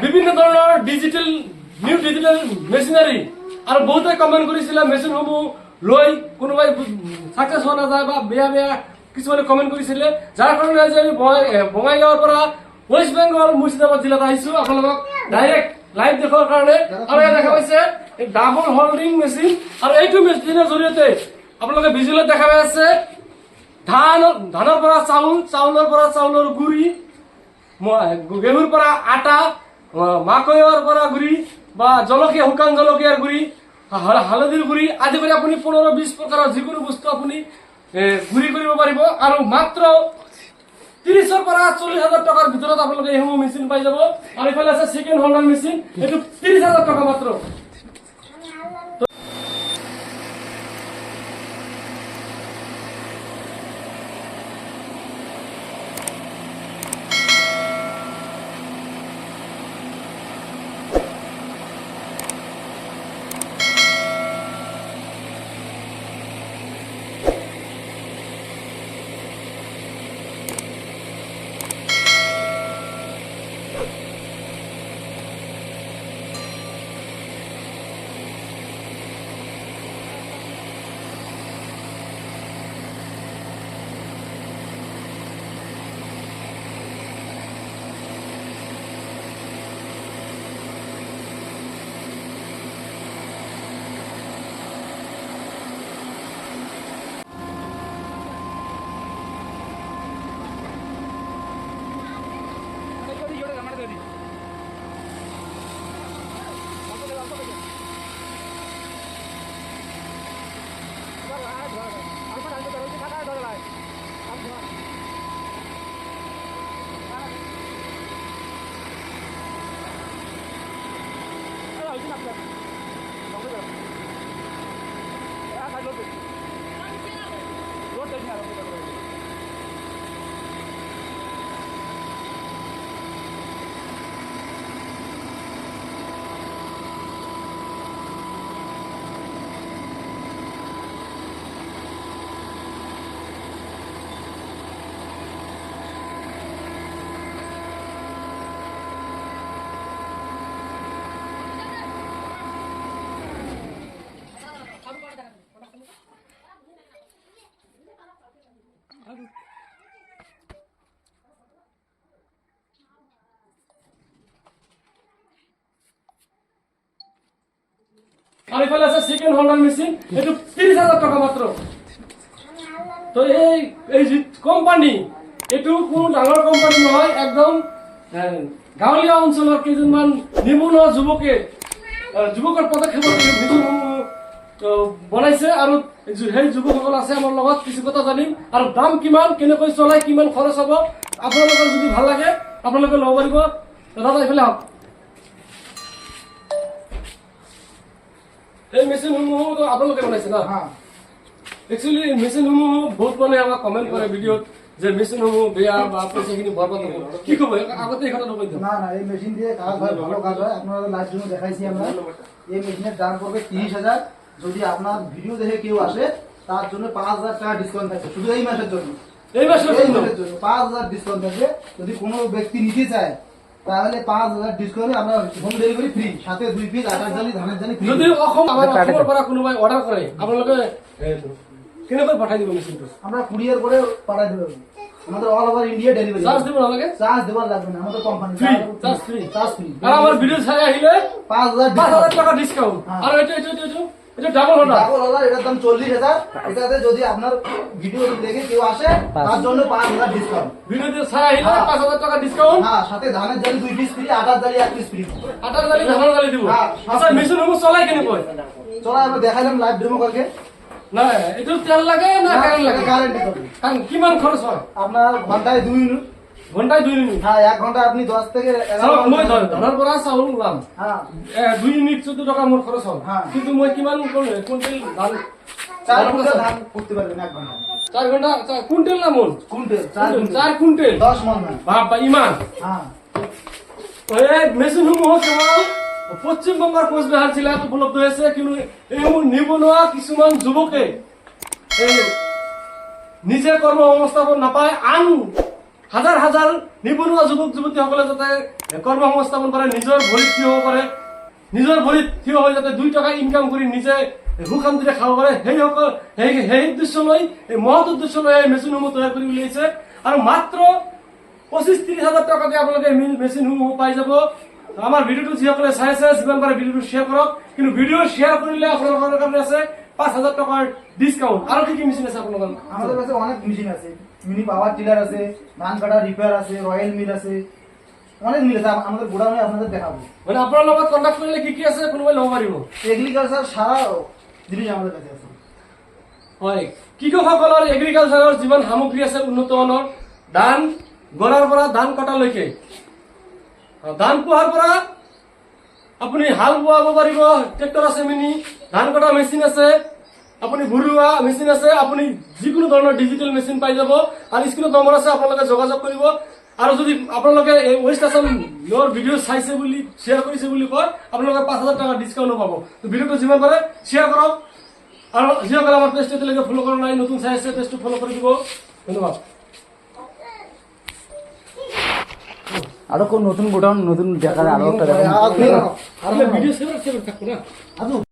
বিভিন্ন ধৰণৰ new digital machinery আৰু বহুতে কমেণ্ট কৰিছিলে মেচিনসমূহ লৈ কোনোবাই ছাকচেছ হোৱা নাযায় বা বেয়া কিছুমানে কমেণ্ট কৰিছিলে, যাৰ কাৰণে আজি আমি বঙাইগাঁৱৰ পৰা ৱেষ্ট বেংগল মুৰ্ছিদাবাদ জিলাত আহিছো আপোনালোকক ডাইৰেক্ট লাইভ দেখুৱাৰ কাৰণে। আৰু ইয়াত দেখা পাইছে ডাবল হল্ডিং মেচিন, আৰু এইটো মেচিনৰ জৰিয়তে আপোনালোকে ভিজুৱেলত দেখা পাই আছে ধানৰ পৰা চাউলৰ পৰা চাউলৰ গুড়ি, গেহুৰ পৰা আটা, মাকৈৰ পৰা গুড়ি বা জলকীয়া, শুকান জলকীয়াৰ গুড়ি, হালধিৰ গুড়ি আদি কৰি আপুনি 15-20 প্ৰকাৰৰ যিকোনো বস্তু আপুনি গুড়ি কৰিব পাৰিব। আৰু মাত্ৰ 30,000 পৰা 40,000 টকাৰ ভিতৰত আপোনালোকে এইসমূহ মেচিন পাই যাব। আৰু এইফালে আছে চিকেন হোল্ডাৰ মেচিন, এইটো 30,000 টকা মাত্ৰ। আর এখানে আছে চিকেন হোল্ডার মেশিন, এটা 30,000 টাকা মাত্র। তো এই যে কোম্পানি, এটু কোনো ডাঙৰ কোম্পানি নহয়, একদম গাঁৱলীয়া অঞ্চলৰ কেইজনমান নিবনুৱা যুৱকৰ পদক্ষেপত বনাইছে। আৰু সেই যুৱকসকল আছে আমাৰ লগত, কিছু কথা জানিম। আৰু দাম কিমান, কেনেকৈ চলাই, কিমান খৰচ হ'ব, আপোনালোকৰ যদি ভাল লাগে আপোনালোকে ল'ব পাৰিব। দাদা এইফালে আহক। এই মেচিনসমূহ আপোনালোকে বনাইছে না? একচুৱেলি মেচিনসমূহ বহুত মানুহে আমাক কমেণ্ট কৰে ভিডিঅ'ত যে মেচিনসমূহ বেয়া বা পইচাখিনি বৰবাদ হ'ব। কি ক'ব আগতে এই কথাটো কৈ দিওঁ। না এই মেশিন দিয়ে কাজ হয়, ভালো কাজ হয়। আপনারা লাইভ জন্য দেখাইছি আমরা। এই মেশিনের দাম পড়বে 30,000। যদি আপনার ভিডিও দেখে কেউ আসে তার জন্য 5,000 টাকা ডিসকাউন্ট থাকবে শুধু এই মাসের জন্য। এই মাসের জন্য 5,000 ডিসকাউন্ট থাকবে। যদি কোনো ব্যক্তি নিতে চায় তাহলে 5,000 ডিসকাউন্টে আমরা হোম ডেলিভারি ফ্রি, সাথে 2 পিস আটার জালি, ধানের জালি ফ্রি। যদি অসমৰ পৰা কোনোবাই অৰ্ডাৰ কৰে আপোনালোকে কেনেকৈ পঠাই দিব মেচিনটো? আমরা কুরিয়ার করে পাঠাই দেব। আমাদের all over India delivery. Charge দিব নালাগে? চার্জ দেবার লাগবে না, আমাদের company free, charge free. Charge free. আর আমার ভিডিও ছাড়া আহিলে 5,000 টাকা ডিসকাউন্ট। আর এটা ডাবল হোল্ডার। ডাবল হোল্ডার, এটার দাম 40,000। এটাতে যদি আপনার ভিডিও দেখে কেউ আসে তার জন্য 5,000 ডিসকাউন্ট। ভিডিও ছাড়া আহিলে 5,000 টাকা ডিসকাউন্ট। হ্যাঁ, সাথে ধানের জালি 2 পিস ফ্রি, আটার জালি 1 পিস ফ্রি। আটার জালি, ধানের জালি দিব। আচ্ছা মেশিনসমূহ চলাই কেনেকৈ? চলো আমরা দেখাইলাম লাইভ ডেমো করকে। না এটা তেল লাগে না কারেন্ট লাগে? গ্যারান্টি করবে। কারণ কিমান খরচ হয়? আপনার ঘন্টায় 2 মিনিট। ঘন্টায় 2 মিনিট? হ্যাঁ, 1 ঘন্টা আপনি 10 থেকে 11 মই ধানৰ পৰা চাউল ওলাম। হ্যাঁ, 2 মিনিট 14 টাকা মোৰ খৰচ হ'ল। হ্যাঁ। কিন্তু মই কিমান কুইণ্টেল ধান 4 কুইন্টাল ধান করতে পারবেন 1 ঘন্টা। 4 ঘন্টা কুইণ্টেল না মন? কুইন্টাল 4 কুইণ্টেল 10 মন ধান। বাবা ইমান। হ্যাঁ, এই মেচিনসমূহ কেৱল পশ্চিমবংগৰ কোচবিহাৰ জিলাত উপলব্ধ হৈছে। কিন্তু এইসমূহ নিবনুৱা কিছুমান যুৱকে নিজে কৰ্ম সংস্থাপন নাপায়, আন হাজাৰ নিবনুৱা যুৱক যুৱতীসকলে যাতে কৰ্ম সংস্থাপন কৰে, নিজৰ ভৰিত থিয় হ'ব পাৰে, নিজৰ ভৰিত থিয় হৈ যাতে 2 টকা ইনকাম কৰি নিজে সুখ শান্তিৰে খাব পাৰে, সেই উদ্দেশ্য লৈ, এই মহৎ উদ্দেশ্য লৈ এই মেচিনসমূহ তৈয়াৰ কৰি উলিয়াইছে। আৰু মাত্ৰ 25-30 হাজাৰ টকাতে আপোনালোকে মেচিনসমূহ পাই যাব। আমাৰ ভিডিঅ'টো যিসকলে চাই আছে যিমান পাৰে ভিডিঅ'টো শ্বেয়াৰ কৰক, কিন্তু ভিডিঅ' শ্বেয়াৰ কৰিলে আপোনালোকৰ কাৰণে আছে 5,000 টকাৰ ডিসকাউন্ট। আর কি কি মেশিন আছে আপনাদের? আমাদের কাছে অনেক মেশিন আছে, মিনি পাওয়ার টিলার আছে, ধান কাটা রিপেয়ার আছে, রয়্যাল মিল আছে, অনেক মিল আছে। আমাদের গোডাউনে আপনাদের দেখাবো। মানে আপনার লগত কন্টাক্ট করলে কি কি আছে কোনোবাই লব পারিব? এগ্রিকালচার সারা জিনিস আমাদের কাছে আছে। হয়, কৃষকসকলৰ এগ্ৰিকালচাৰৰ যিমান সামগ্ৰী আছে উন্নত মানৰ, ধান গড়াৰ পৰা ধান কটালৈকে, ধান পোহাৰ পৰা আপুনি হাল বোৱাব পাৰিব, ট্ৰেক্টৰ আছে মিনি, ধান কটা মেচিন আছে, আপুনি ভুৰুৱা মেচিন আছে, আপুনি যিকোনো ধৰণৰ ডিজিটেল মেচিন পাই যাব। আৰু স্ক্ৰীনত নম্বৰ আছে, আপোনালোকে যোগাযোগ কৰিব। আৰু যদি আপোনালোকে এই ৱেষ্ট আছামৰ ভিডিঅ' চাইছে বুলি শ্বেয়াৰ কৰিছে বুলি কয়, আপোনালোকে 5,000 টকা ডিছকাউণ্টো পাব। তো ভিডিঅ'টো যিমান পাৰে শ্বেয়াৰ কৰক। আৰু যিসকলে আমাৰ পেজটো এতিয়ালৈকে ফ'ল' কৰা নাই, নতুন চাই আছে, পেজটো ফ'ল' কৰি দিব। ধন্যবাদ। আরো কোন নতুন গোডাউন নতুন দেখার আরো একটা আপনি ভিডিও সেভার থাকবো না।